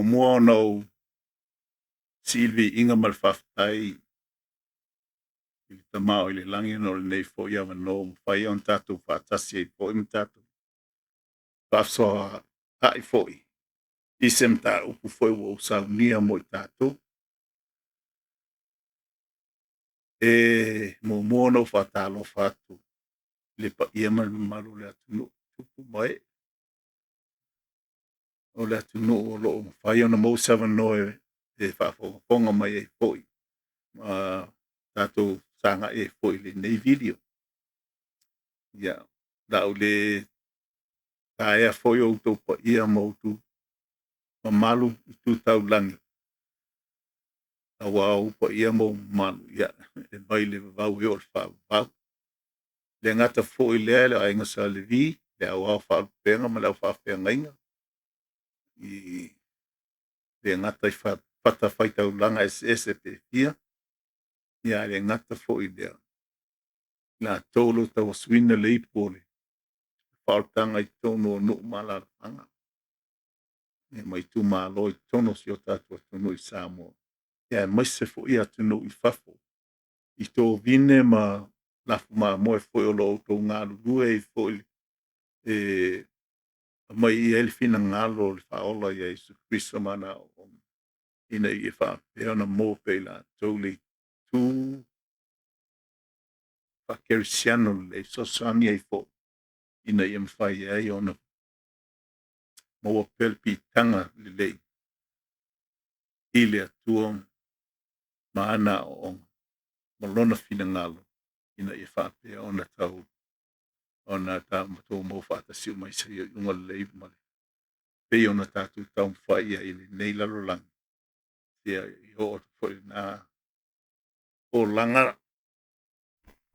Mua no Silvi inga malfaftai i le tamao i le langi no le nei fo ia no whai on tatu whaatasi i fo im tatu. Whafsoa hai fo i. Isem ta upu fo i wo sa unia mo i tatu. Mua no whaatalo whatu. Le pa ia maru le atu no tupu mai. O le atu no o loo whai ona mo 7 noe e whaafonga mai e fo i. Tatu sanga e fo i le nei video. Ia, lau le ta ea foi o tau pa ia mo tu mamalu i tu tau langi. A wau pa ia mo malu, ia, e mai le vau e o le whau vau. Le ngata foi lea le ainga sa le vi, le au au whau penga ma lau whau penga inga. I le ngata i whata whai tau langa SS e pe fia. Ia le ngata foi lea. La tolo tau swina le ipole. Whautanga i tono o nuk malala anga. E mai tu malo i tono si o tatua tono i Samoa. Ia mai se fo ia tono i fafo. I tō vine ma lafu ma moe fo o lo tō ngālu lue i fo mai i elfina ngalo le whaola i Yesu Christo mana o ina i wha peona mō peila tōli tū whakerisiano le sosani ai fo ina i mwhai ai ona maua pelpi tanga le lei. Ile atua maana o malona fina ngalo ina i whapea ona tau ona ta mato mo whata siu mai sa i unga lei male. Pei ona tatu tau mwhai ia ili nei lalo lang. Ia i ho o fwoi na o langa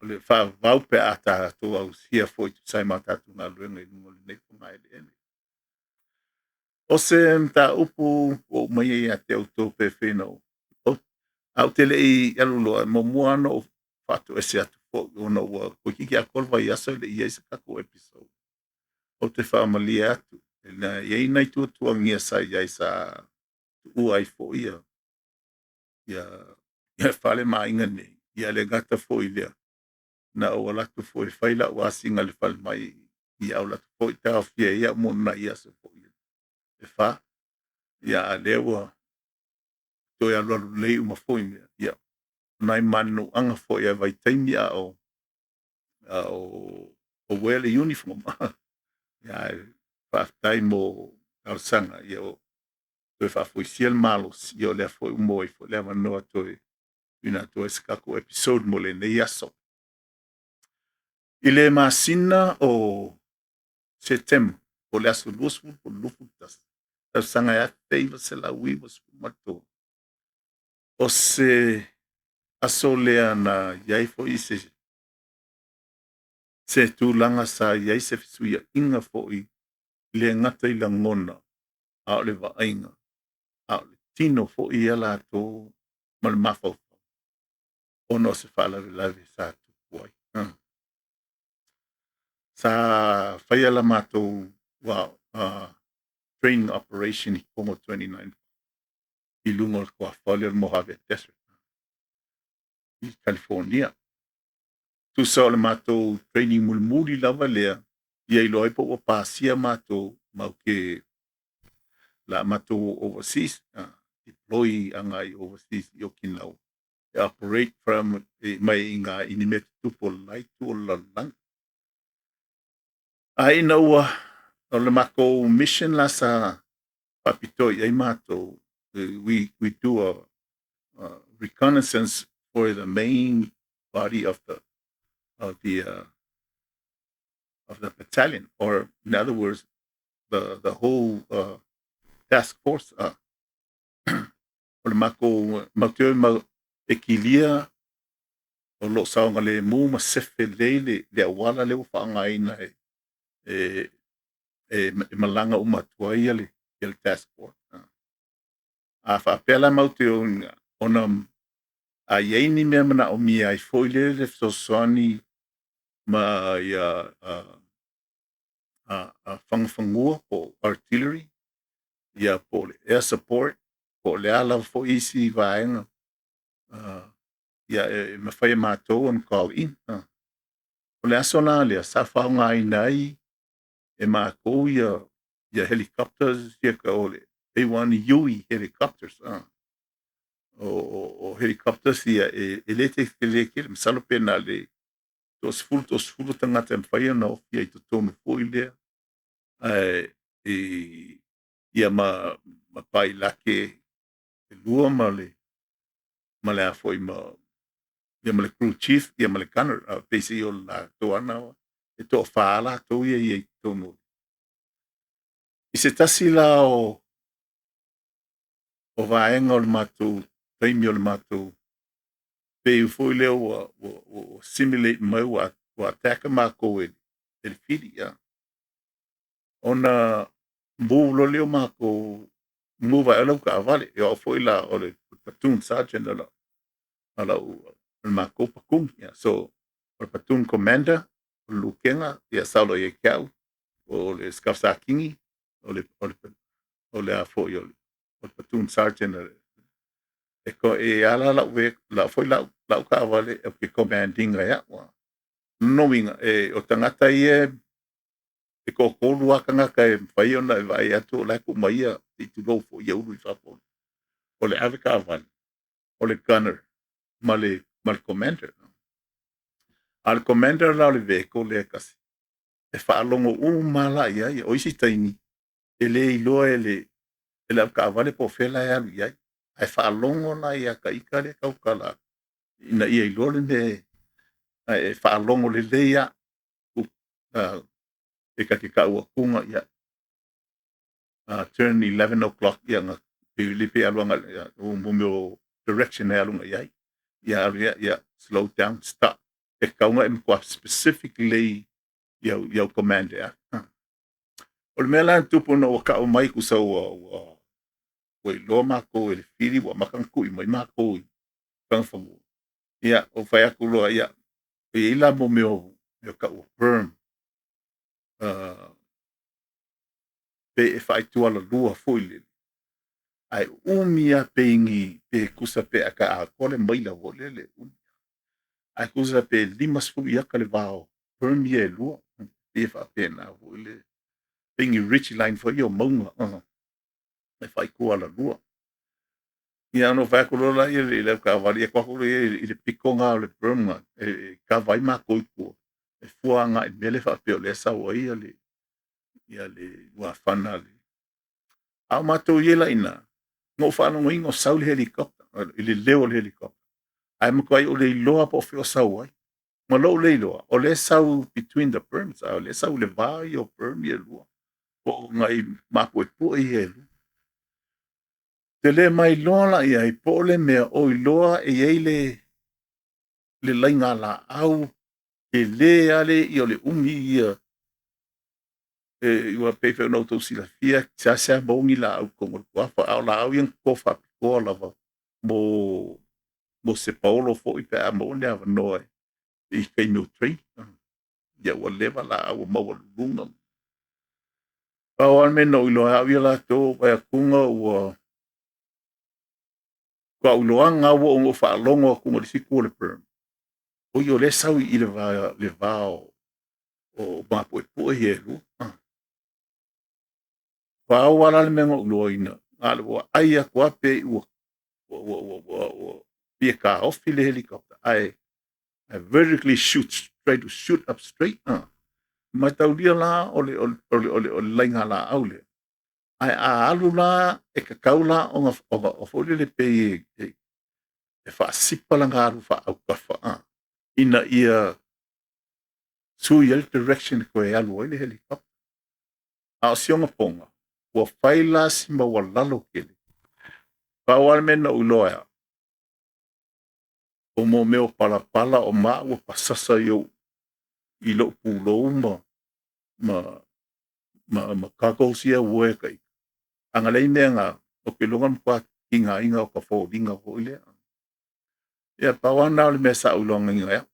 le wha vaupe ata tu au sia fwoi tu sai matatu ngā luenga i unga le nei punga ele ene. O se mta upu o mai e a te auto pe whenau. Au te lei aluloa mo muano o whatu e se atu fo ona ua ko hiki a kolwa i asa le i eisa kako episode. O te whaamali atu. Na iei nei tua ngia sa i eisa ua i fo ia. Ia whale maa inga nei. Ia le gata fo i lea. Na o latu fo i whaila o asinga le whale mai i au latu fo i tau fia ia mo na i asa fo ia. E wha. Ia a lewa. Toi a lolu lei uma fo i mea. Ia. Nai manu anga fo ia vai taimi a o wele uniform. Ia whaftai mo au sanga ia o toi whafui siel malos ia o lea fo umoi fo lea manoa toi ina toi skako episode mo le nei aso. I le masina o September o le aso lusu o lufutas. Tau sanga ia teiva se la wiwa su mato. O se aso lea na iai fo i se tūlanga sa iai se fisuia inga fo i le ngata i la ngona a o le vainga. A o le tino fo i ala tō mal mafau. Ono se whaalawe lawe sa tukuai. Sa whaia la mātou training operation i Kongo 29 i lungo kua whalia Mojave Desert i California. Tu sa o le mātou training mulmuli lava lea ia i loa ipo o pāsia mātou mau ke la mātou overseas deploy anga i overseas i Okinawa. Operate from mai inga inimet tupo lai tu o lalang. Ai na ua o le mako mission la sa papitoi ai mato we do a reconnaissance for the main body of the battalion, or in other words the whole task force o le mako mautio ma ekilia o lo saunga le mu ma sefe le awala le whaanga ina e malanga umatua ia le le task force. A whaapela mau te ona a iei ni mea mana o mi ai foi le fesosani ma ia whangwhangua po artillery, ia po le air support, po le ala fo isi vaenga. Ia me whai mātou on call in. O le aso nā lea sa whaunga ai nei e mātou ia helicopters ia ka ole A1 Yui helicopters. O helicopters ia e le te le masalo pena le tos fulu tangata e mwhaia na ofi ai to tonu fo i lea. Ia ma pai lake e lua ma le a foi ma ia ma le crew chief ia ma le gunner pesi o la toana e to whaala to ia i tonu. I se tasi la o vaenga o le mātou taimi o le mātou pe u foi leo o simulate mai o ataka mako e le fili ia. Ona mbulo leo mako muva ela ka avale e o foi la o le platoon sergeant ala o mako pakung ia. So o platoon commander o lukenga ia saulo e kau o le skafsakingi o le a foi o platoon sergeant e ko e ala la foi la ka avale e ke commanding ia wa knowing o tangata ia e ko kolu aka ngaka e whai ona e vai atu o laku maia i tu lo fo ia ulu i whapo. O le avika avale, o le gunner, ma le commander. A le commander la o le veko le kasi. E whaalongo mala ia o isi taini. E le iloa e le avika avale po whela e alu iai. E whaalongo na ia ka ika le kaukala. Ina ia iloa le ne e whaalongo le leia e ka ke kaua kunga ia. Turn 11 o'clock ia nga lipe aluanga o mumio direction e alunga iai. Ia slow down, stop. E kaunga e mkwa specifically iau command ia. O le mea lan tupu na o ka o mai kusa o iloa mako e le fili wa makanku i mai mako i pangfangu. Ia o whai aku loa ia e ila mo meo ka o firm. Pe e whai tuala lua fui le. Ai umia pe ingi pe kusa pe aka a kole maila wo lele. Ai kusa pe limas fu iaka le vao. Permie e lua. Pe wha pe na wo le. Pe ingi rich line fo iyo maunga. E whai kua la lua. Ia no whai kulola i le ka wali e kwa kulu i le pikonga o le perma. E ka vai ma koi kua. E fua nga i mele wha pe o le sa wa ia le. Ia le wa whana le. Au matou iela ina. Ngo whanongo ingo sau le helicopter. I le leo le helicopter. Ai mo kai o le loa po fio sau ai. Ma lo le loa. O le sau between the perms. O le sau le vai o permi e lua. Po ngai mapo e po i e lua. Te le mai loa la i ai po le mea o i loa e ei le lainga la au. E le ale i o le umi ia. E ua pepe o nautou sila fia. Tia sea maungi la au kongo kuafa. Au la au yang kofa pikoa lava. Mo se Paulo fo i pe a mo le ava noe i kei meu train. Ia ua leva la au maua lunga. Pau al mena o iloa au ia la tō vai a kunga ua kua uloanga ua o wha alongo a kunga le siku o le perm. O i o le sau i le vao o mapo e pua i e lu. Pau ala le menga uloa ina. Ale ua aia kua pe ua pia ka ofi le helicopter. I vertically try to shoot up straight. Mai tau lia la o le lainga la au le. Ai a alu la e ka kaula o foli le pe e wha sipa langa alu wha au kafa. Ina ia sui el direction ko e alu o le helicopter. A o sionga ponga. Ua whaila si ma wa lalo kele. Pawal mena uloa. O mo meo pala o maa ua pasasa yo i lo pulo ma kakosia ue kai. anga lei menga o ke longa kwa inga o ka fo dinga ho ile ia pawana o le mesa ulonga inga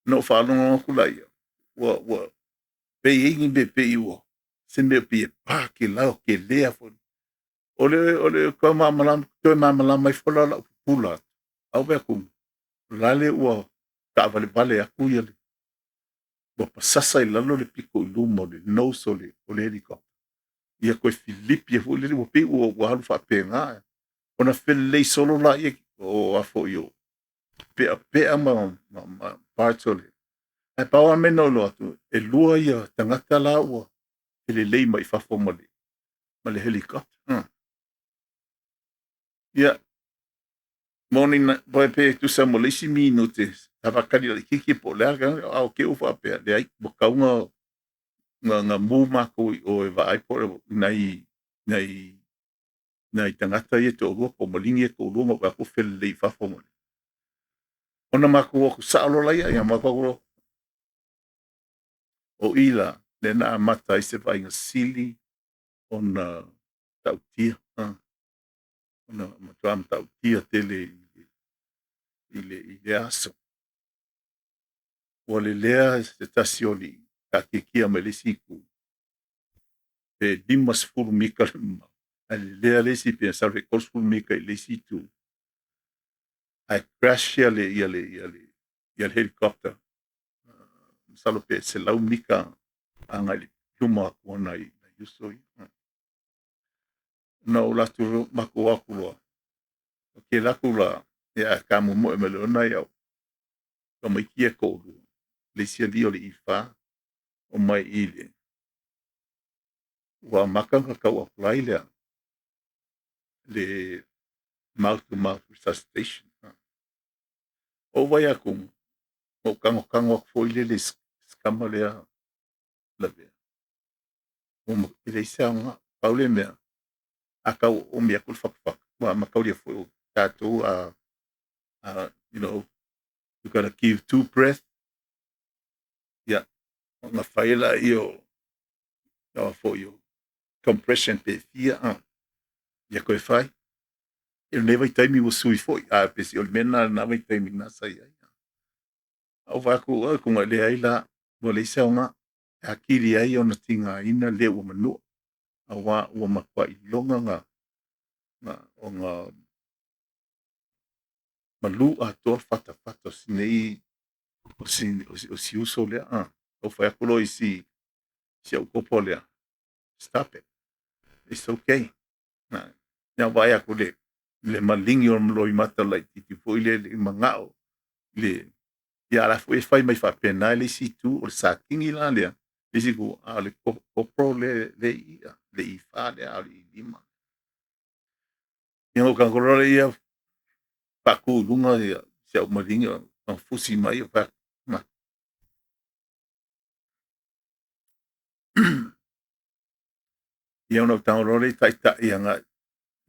no fa longa kula ia wa pe ingi be pe iwo se me pe pa ke la ke lea fo ole ko mamala mai fola la pula au be ku lale ua ka vale aku ia le wa pasasa i lalo le piko i luma o le nose o le helicopter ia koe Filipi e fu le wa pe ua halu fa pe nga ona fele solo la ia o afo yo pe ma parts o le e pawa mena o lo atu e lua ia tangata la ua ele lei mai fafo ma le helicopter ia moni na boe pe tu sa mo lesi minutes tava kali le kiki po le aga au ke ufa pe le ai bo kaunga nga mu ma ko o e vai po nai nai nai tangata ia to go po molingi e ko lo mo ko fel le fa fo mo ona ma ko sa lo la ia ma ko o ila le na mata i se vai nga sili ona tautia ona ma tram tautia tele ile aso o le lea se tasioli ka kikia me le siku pe dimas fulu mika le lea le si pe sa re kos fulu mika i le situ ai crash ia le helicopter salo pe se lau mika anga le tuma ona i na yuso i no la tu mako akulo ke la kula ya kamu mo e mele ona ia ka mai kia ko le sia dio le ifa o mai ile wa maka ka wa laile le mouth to mouth resuscitation o vai aku o kango foi le skama le la be o mo ile sa nga paule me aka o me akul fa wa makauli foi o tato you know you gotta give two breath ya nga faila io no for you compression pe fia ya ko fai eu never time was sui foi pe si o mena na vai time na sai au vai ku le ai la mo le sa nga akili ai ona tinga ina le o manu awa ua makuaʻi loga o ga malu atoa fatafata o sinei o si uso lea au fai aku lo i si aukopo lea stop it it's okay na vai aku le maligi o loi mata laitiiti foʻi le magaʻo le ia alafu e fai mai faapena e le isi tu o le sakigi la lea isi ku a le kopro le ia le ifā lea a le ilima ia o kagolole ia paku'uluga ia se au maligi o fusi mai o ma ia ona taolole taʻitaʻi aga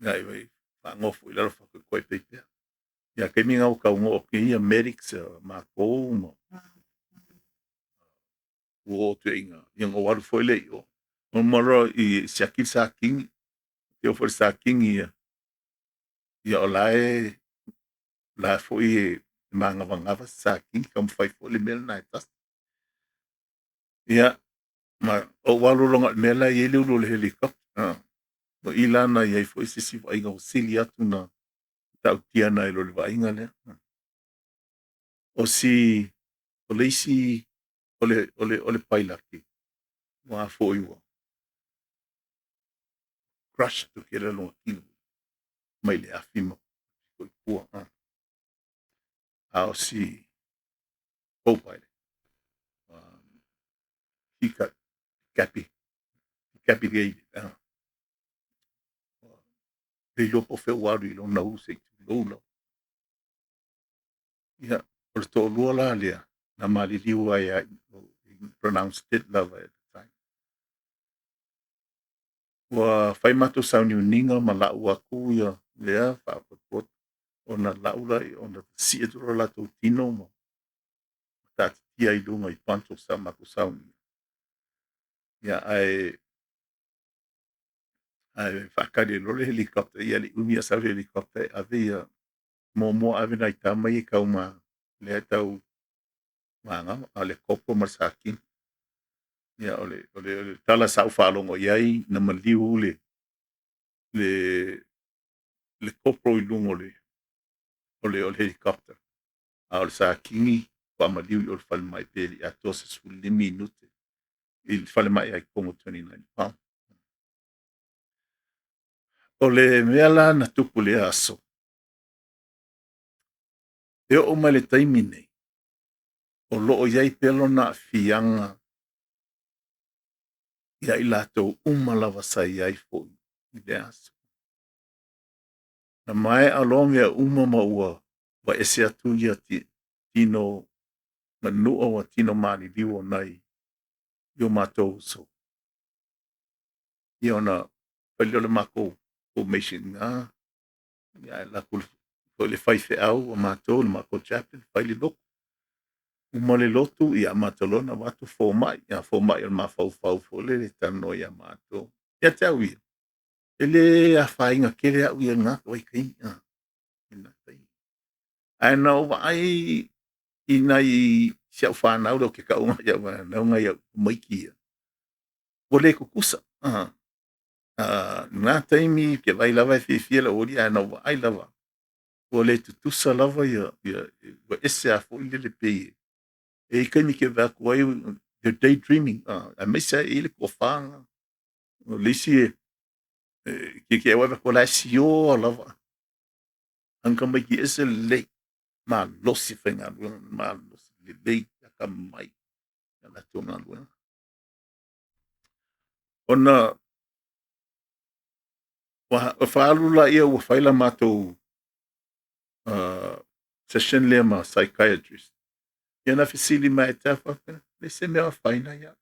gai vai fa'agofo i lalo fakoekoe peipea ia kaimiga o kauga o ke ia medics makou ma ua otueʻiga ia gou alu foi leʻi o malo i siakili sakigi te ofo le sakigi ia o lae foʻi e magavagava se sakigi kamafai foʻi le mea lanā e tasi ia ma ou alu loga le mea la iai le ulu o le helicopter ma i lana iai foʻi se sivaʻiga hosili atu na taʻutiana e lo le vaʻaiga lea o si o le isi o le pailaki ua foʻi ua crush toke le aloga kilo mai le afi ma koʻikua a o si co-pilot ika capigated le lopo feu alu i lona ulu seʻitulou lau ia o le toʻalua la lea na maliliu ai pronounced it lava at the time ua fai matou sauniuniga ma laʻu aku ia lea faapotopoti ona laʻu lai ona tasia tolo latou tino ma tatitia i luga i panto sa makou sauni ia ae whakare lole helicopter ia li umi asa helicopter avea mo ave nai tama i kauma le tau manga ale kopo masaki ia ole tala sa whalongo iai na maliu le kopo i lungo ole helicopter a ole sa kingi pa maliu i ole whale mai peli a tosa suli minute i whale mai ai kongo 29 pound ole mea la na tupu le aso e o mai le taimi nei o loo iai pelo na fianga ia i latou uma lava sai ai fo'i i le aso na mai aloa mea uma ma ua wa ese atu ia tino manua wa tino maliliu nai io mātou so ia ona paliole mākou formation ngā ia la ko le fai fe au o mātou le mākou chapel fai le loko uma le lotu ia mātalona watu fomai ia fomai o mafau fole le tano ia mātou ia te au ia ele a whainga kere au ia ngā wai kai ina tai ai nau vai ina i siau whanau lo ke kaunga ia nau ngai au maiki ia ole kukusa ngā taimi ke vai lava e whiwhia la ori ai nau vai lava ole tutusa lava ia wa ese a fo ile le pei e kai ke va ko ai the daydreaming a mesa ile ko fanga o lisi ke wa ko la sio lava anka mai ki ese le ma losi fenga ma losi le ka mai na tona lu ona wa faalu la ia wa faila mato session le ma psychiatrist ia na fisili mai tafa le se me faina ia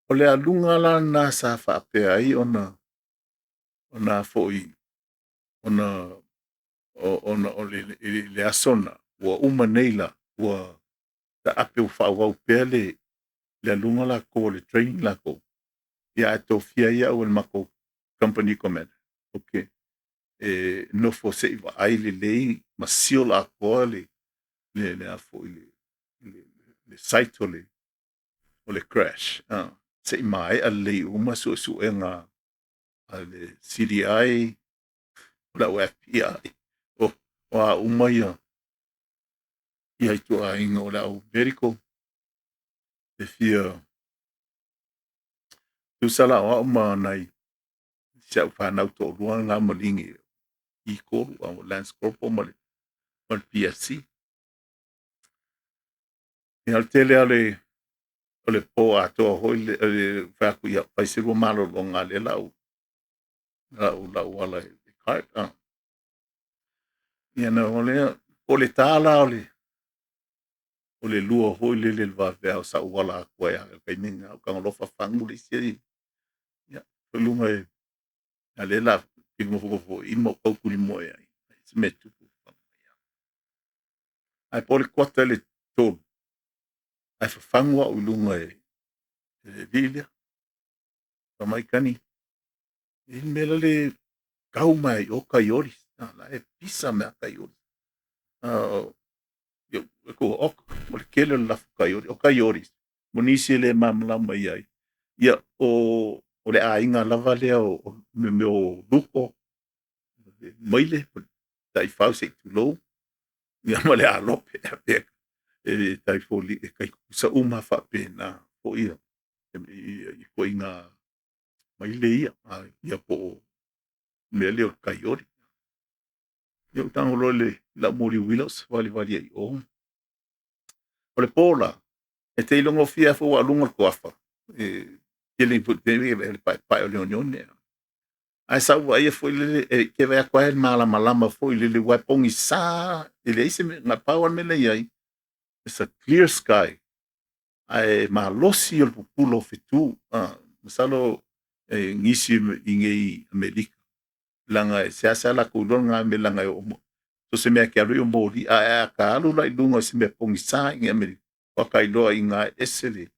o le alunga la na sa fa pe ai ona foi ona le asona wa uma neila wa ta ape fa wa pele le alunga la ko le training la ko ia to fia ia o le mako company command okay no fo se va ai le masio la ko le a foi le site o le crash se mai a le uma su enga a le CDI la FBI o a uma ia tu a inga o la medical e fia tu sala o uma nai se fa na to ruanga malingi i ko o landscape mo PSC e al tele ole po a to ho le fa ku ia pa se go malo longa le la wala e card ia na ole tala ole lua ho le va vea sa wala ko ia kai ninga ka lo fa fangu le si ia lunga e ale la ki mo fo i mo ko ku mo ia se metu ai pole kota le to ai fa fangu o lunga e vilia pa mai kani il mela le kau mai o kaiori la e pisa me kaiori yo ko ok mo le kele la kaiori o kaiori monisi le mamla mai ai ia o le ainga lava le o me o luko maile dai fause tu lo ia ma le alope pe e dai foli e kai sa uma fa pena o ia i ko inga maile ia po me le o kaiori eu tango le la muri wilos vale ai o le pola e te ilongo fia fo wa lunga ko afa ele put ele pa o leonion ai sa wa ia foi le ke vai kwa el malama foi le wa pongi sa ele ise na power me le ai it's a clear sky ai malosi o pulo fitu masalo ngisi ingei amerika langa se asa la ko longa me langa o so se me ke ro mo di a ka lu la lunga se me pongi sa in amerika wa kai lo inga esele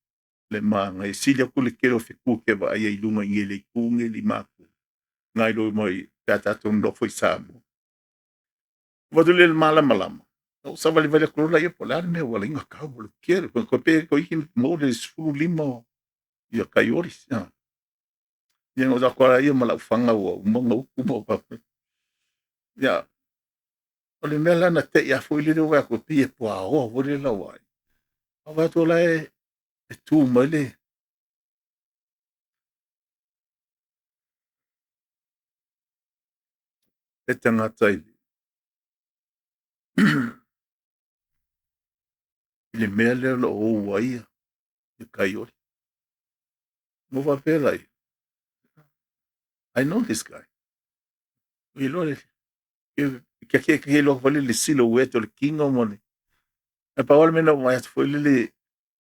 le manga e silia kule kero fe ku ke va ai lunga i le kunge li maku ngai lo mai tata ton do foi sabo vado le mala malama o sa vale vale kula ia polar me wala inga ka bolo kero ko pe ko ikin mo de su limo ia kaioris ia no da kora ia mala fanga o mo no mo pa ia o le mela na te ia foi le wa ko pie po a o vo le la wai a va to la e tu male e tanga tai le mele lo o wai e kaiori mo va pela I know this guy we lo le que lo vale le silhouette le kinga mo e pa wala mena mai foi le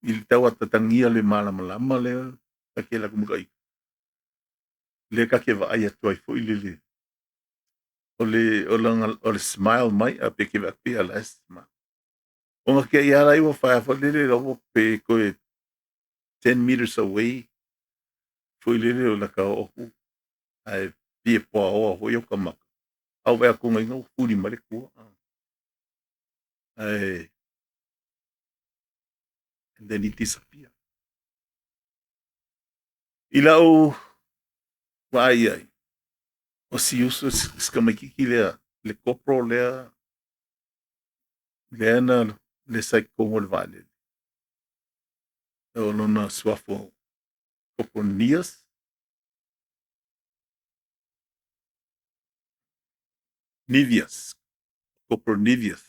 il tawa tatangia le mala malama le ka la kuma kai le ka ke va ai toi foi le o le smile mai a pe ke va pe ala sma o nga ke ya lai wo fa foi le lo pe ko 10 meters away foi le o la ka o ai pi po o yo kama au va ku ngai no furi male ku ai and then he disappeared ila o vai ai o si uso skamaki le kopro le ana le sai como le vale o lona swafo Copronias Nivias Copronivias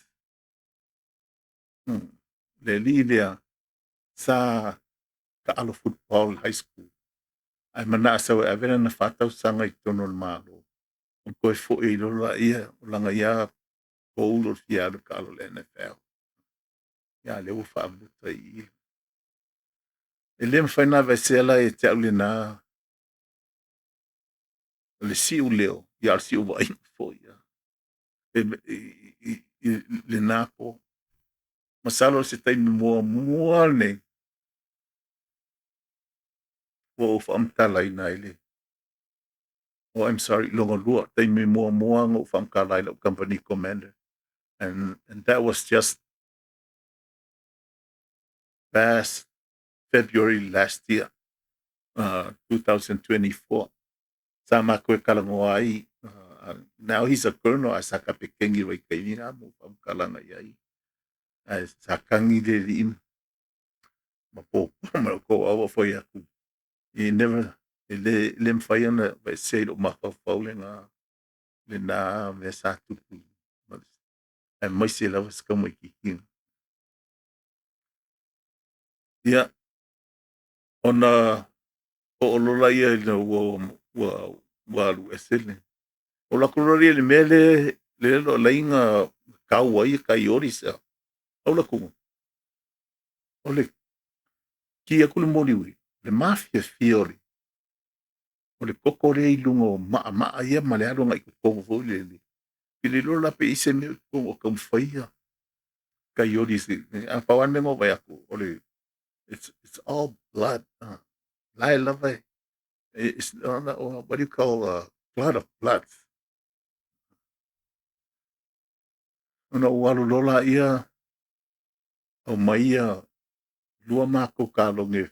le lilia sa ka alo football high school ai mana sa e vera na fatau sanga i tono le malo o ko fo e lo la ia o langa ia ko ulo fia ka alo le NFL ya le o fa buta i e le mfaina vesela e te ulina le si u leo ya si u vai fo ia le napo masalo se tai mua ne o fa amtala ina ile oh I'm sorry longa lua tai me mua ngo fa amkala ila company commander and that was just past February last year 2024 sama ko kalango ai now he's a colonel asaka pekengi wai kainga mo fa amkala nga ai sakangi le in mapo ma ko awa foi aku he never le mfaiana vai sei lo maka faulenga le na me sa tupu ai mai se lava ska mai kiki ia ona o lola ia le wa lu esele o la kolori le mele le lo lainga kau ai kai orisa o la ku o le kia kule moliwi le mafia fiori o le koko le ilungo ma ia ma le alo ngai ko vo le pili lola pe ise me ko ka mfaia kai orisa a pawan me ngo vai aku o le it's all blood lai lava it's what do you call blood of blood ona walu lola ia o maia lua mako kalonge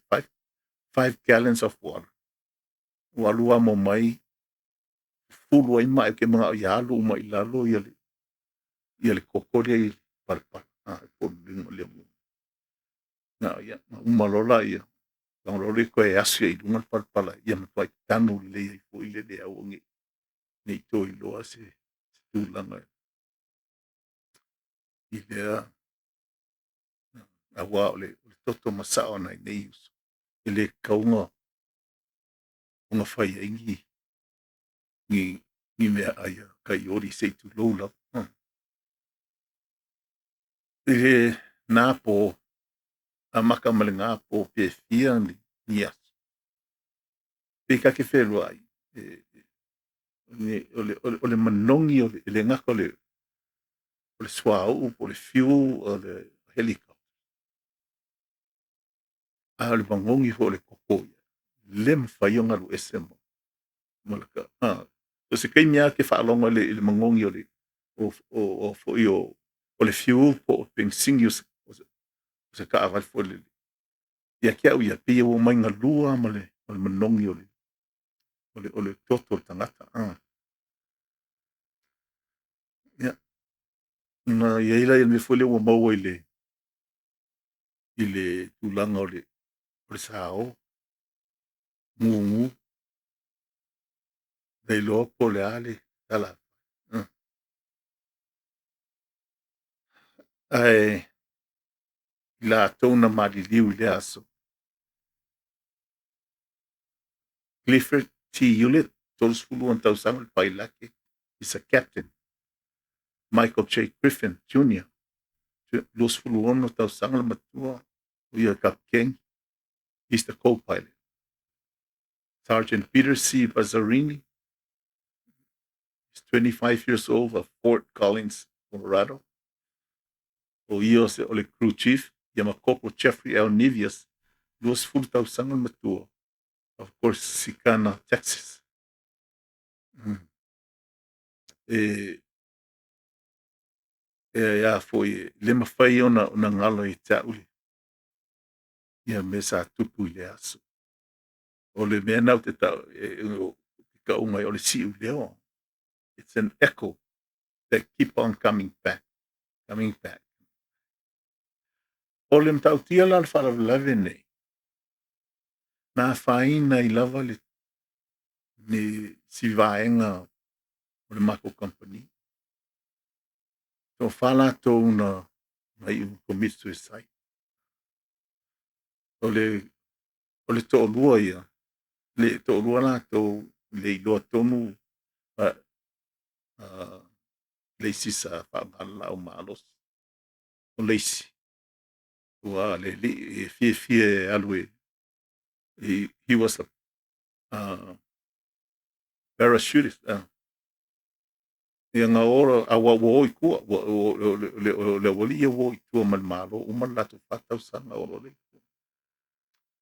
5 gallons of water walua mo mai fulu ai mai ke mga yalu mai lalo ia le koko le parpa po lingo le mo na ia uma lola ia ang lolo ko e asia i lunga parpala ia matai tanu le i fo ile le au ngi nei to i loa se tu langa i le a wa le toto masao na nei ile kaunga unga fai ingi ni mea aia kai ori se tu lola e nā po a maka male ngā po pe fia ni as pe ka ke whelu ai o le manongi o le ngaka o le swau o le fuel o le helicopter a le mangongi fo le koko ia. Le mawhaionga lu ese mo. Malaka. So se kai mea ke whaalonga le mangongi o fo i o le fuel po o pensingi o se ka awal fo le. Ia kia ua pia o mai ngā lua ma le manongi o le toto tangata. Ia. Na iaila il me fo le ua maua i le tūlanga o le sao. Ngungu. Dei lopo le ale. Tala. Ai la tona maliliu i le aso. Clifford T. Hewlett, tolsfulu an tausanga le pailake, is a captain. Michael J. Griffin, Jr., losfulu ono tausanga le matua, ia kapkeng, he's the co-pilot. Sergeant Peter C. Bazzarini, he's 25 years old of Fort Collins, Colorado. O ia o le crew chief, ia makopo Jeffrey L. Nivias, losfulu tausanga le matua, of course, Sicana, Texas. Ia foi le mawhai ona ngalo i te auli. Ia me sa tupu i le aso. O le mea nau te tau, ka unga o le si u leo. It's an echo that keep on coming back. Coming back. O le mtau tia la le whalavalawe nei. Nā whaina I lava le ni si vaenga o le Mako Company. So whala tō na mai u commit suicide. O le tō lua ia. Le tō lua la tō le iloa tonu leisi sa whaamala o maalos. O leisi. Ua le li fie alue. He was a parachutist. Ia ngā ora a wa i kua. Le wali ia wo I tua malmalo. Uma latu whatau sanga oro le.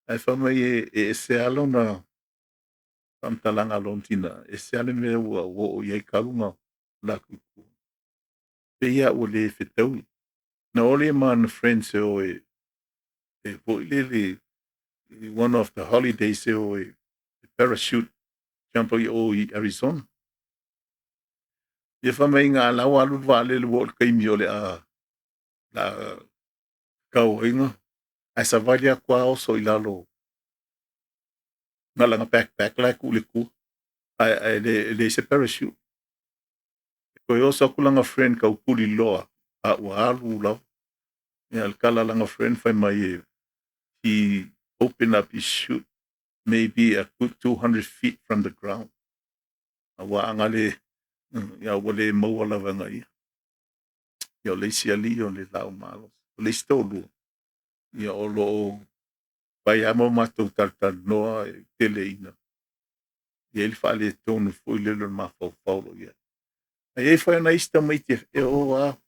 Ai whamai e se alo na whamtalanga lontina. E se ale mea ua wo iai kalunga laku kua. Pe ia ua le whetaui. Na ole man friends o one of the holidays o parachute jump o Arizona. Ia whamai ngā lau alu wale le wot kaimi o le la kau inga. Ai sa vali a kua oso I lalo. Nga langa backpack la ku le ku. Ai le se parachute. Ko e oso kulanga friend ka ukuli loa. A ua alu lau. Ia le kala langa friend whai mai he opened up his chute maybe a good 200 feet from the ground. A wa angale ia wale maua lava ngai. Ia leisi ali o le lau malos. O leisi tolu. Ia o lo pai amo matou tartar noa tele ina. Ia ili whaale tonu fui lelo ma fau ia. Ia whai na ista mai te o a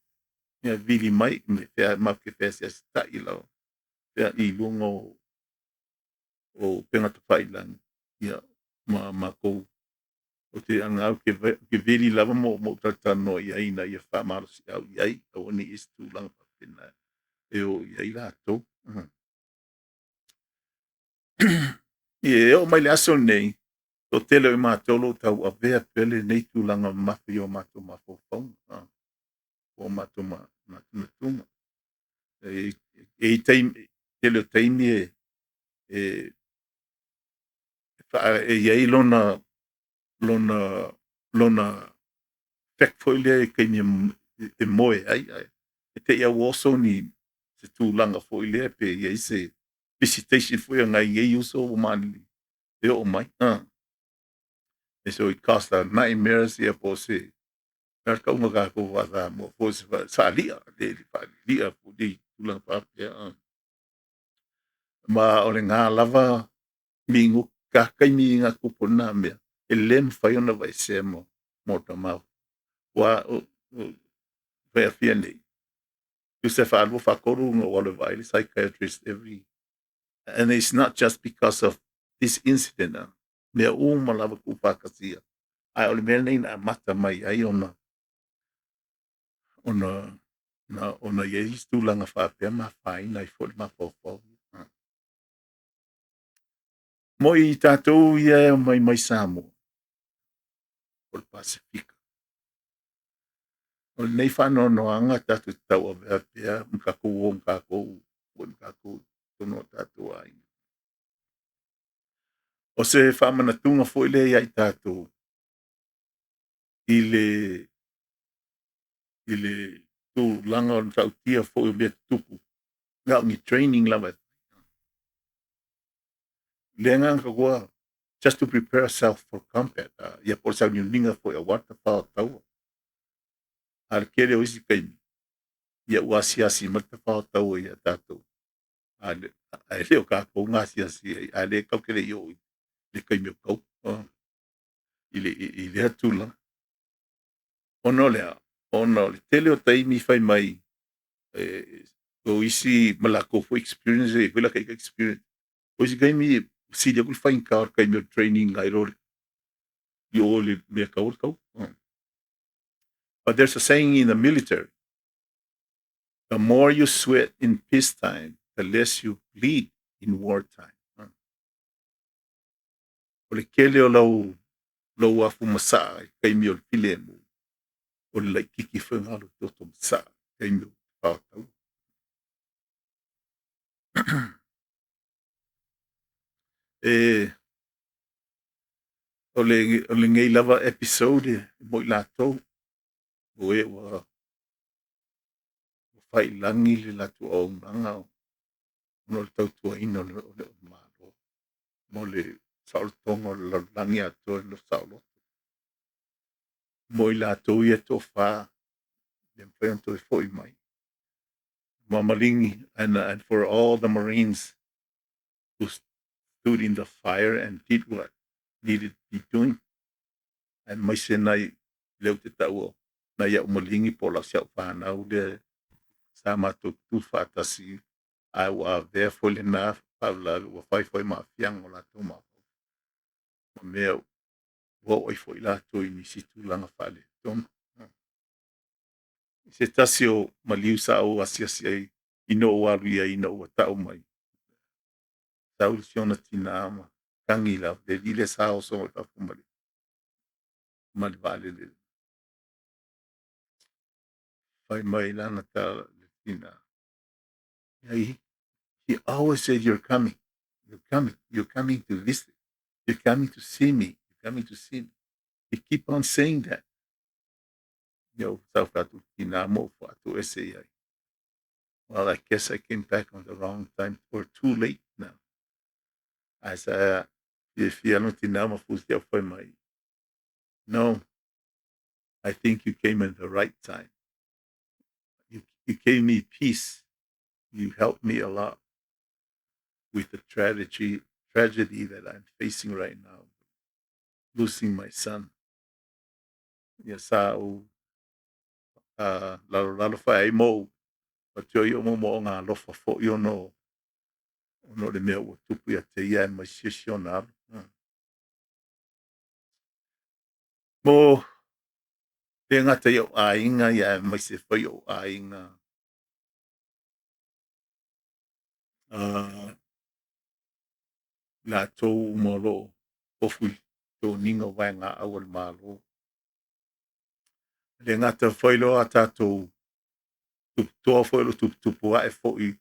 ia vili mai me fea mapke fea se sta I lau. Fea I lunga o pengata whailang. Ia ma kou. O te angau ke vili lava mo tartar noa ia ina ia wha maros I au iai. O ni istu langa papena. E o iai la tau. Ia o mai le aso nei. O tele o mātolo tau a vea pele nei tūlanga mafi o mātou mafofau. O mātou matuma. E tele o taimi e iai lona fek foile e kaini e moe ai. E te ia woso ni se tūlanga foile pe iai se visitation foi ngai iai uso o mani. E o mai. E so it cost a nightmares ia po se. Nā kau maka ko wata mo po se sa lia. Lia po di tulang papia. Ma o le ngā lava mingu kakai mi ngā kupona mea. E lem whai ona vai se mo tamau. Wa vai a fia nei. Tu se whaalua whakoru ngā wale vai psychiatrist every And it's not just because of this incident. Mea lava ku whakasia. Ai ole mea nei na mata mai ai ona ona ye tūlanga whapea ma whaina I fōi ma pōpō. Mo I tātou ia mai Samoa. O le Pasifika. O nei whanonoanga tātou tau a vea pea mkakou o mkakou tono tātou ai. O se whamanatunga fōi le iai tātou I le tū langa o tau tia fōi o mea tupu. Ngā ngi training lava. Lenga kua just to prepare yourself for combat. Ia por sa ninga fōi a wata pao tau. Ar kere o isi kaimi. Ia uasiasi mata pao tau ia tātou. A leo kākou ngā siasi. A le kau kere i o le kaimi o kau. I le atula. Ono lea. Ono le tele o taimi whai mai. O isi malako fo experience. Wila kai experience. O isi kaimi si dia kul whain kaor kaimi o training ngai rori. I o le mea kaur kau. But there's a saying in the military. The more you sweat in peacetime, the less you bleed in wartime. O le kele o lau afu masaa kaimi o le pile mo. O le lai kiki whengalo toto masaa kaimi o pātau. O le ngei lava episode mo I lātou. O e wa whai langi le latu o nganga o no le tautua ina o le malo. Mo le saolotonga o le langi ato le saoloto. Mo I lātou ia tō whā. Le mwhaionto e fōi mai. Mamalingi and for all the Marines who stood in the fire and did what needed to be doing. And mai se nai leo te tau na ia umalingi po la siau whanau le sa mātou tu whātasi ai wa vea fōi le nā whaula wa whai maa whiang o lātou maa. Ma mea wa oi fōi lātou I nisi tūlanga whale. Se tasi o maliu sa o asiasi ai ino o alu ia ino o tau mai. Tau siona tina ama kangi la le lile sa o so ta fumali. Mali vale le. Fai mai lana ta le tina. He always said you're coming. You're coming to visit. You're coming to see me. You're coming to see me. He keep on saying that. Yo, tau katu tina mo fatu ese ai. Well, I guess I came back on the wrong time or too late now. As if you don't know my no, I think you came at the right time. You gave me peace. You helped me a lot with the tragedy that I'm facing right now, losing my son. Yes, lalo fai mo, but yo mo ngā lofa fo yo no le mea o tupu ia te ia mai sisionaro. Mo te ngata yo ainga ia mai se whai o ainga. La tau molo ofu to ninga wanga awal malo. Le ngata whailo a tātou toa whailo tupua e fōi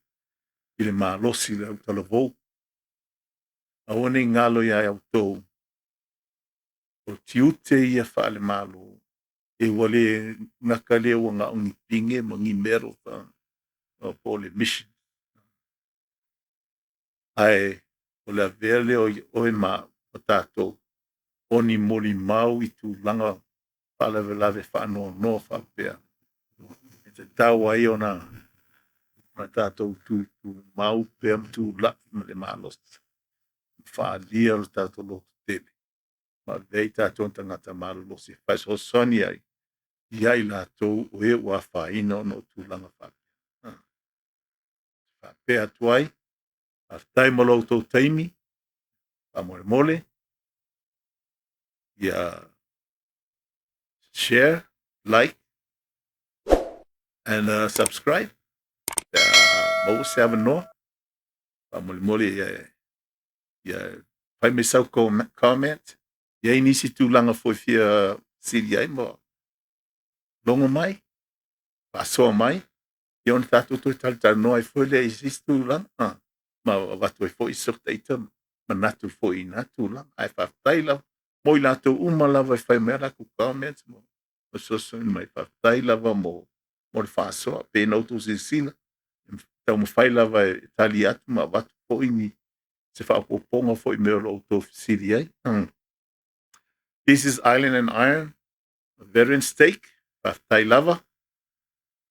I le malosi le au talavou. A one ngalo ia au tau. O tiute ia whaale malo. E wale ngaka leo ngā ungi pinge ma ngi mero o pole mission. Ai, o le vele o e ma o tātou. Oni mori mau I tu langa lave whanau no whapea. E te tau ai o na tātou tu mau pēr tu laki ma le malos. Whaalia o tātou lo tele. Ma vei tātou tangata malos e whais o soni ai. Iai lātou o e ua whaina no tu langa whapea. Whapea tuai, Aftai mo loutou taimi, pamole mole, ia share, like, and subscribe. Mau se avanoa, pamole mole ia pai me sau comment. Ia nisi tulaga foi fia sili ai mo longo mai, paasoa mai, ia ona tatou toe talanoa ai foi le isi tulaga. Ma watu ai foi so taita manatu foi na tulaga. Ai faafetai lava mo i latou uma lava e fai mea laku comment mo so mai faafetai lava mo le faasoa pe na outou silsila tau mawhai lava e tali atu ma watu foi ni se whaapoponga foi mea lo outou fisiri ai. This is Island and Iron, a veteran steak, faafetai lava.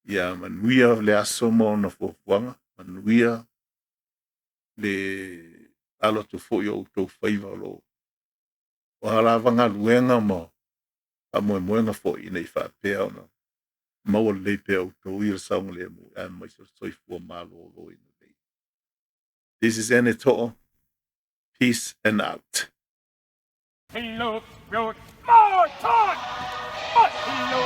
Ia manuia le aso mo na fuafuanga, manuia le alo tu foi outou whaiva lo. O halavanga luenga mo a moemoenga foi nei whaapea ona. Maua lei pe outou i saunga le mu a mai so soifua malo lo ina lei. This is Anatoa. Peace and out. Hello, road, more talk! But hello,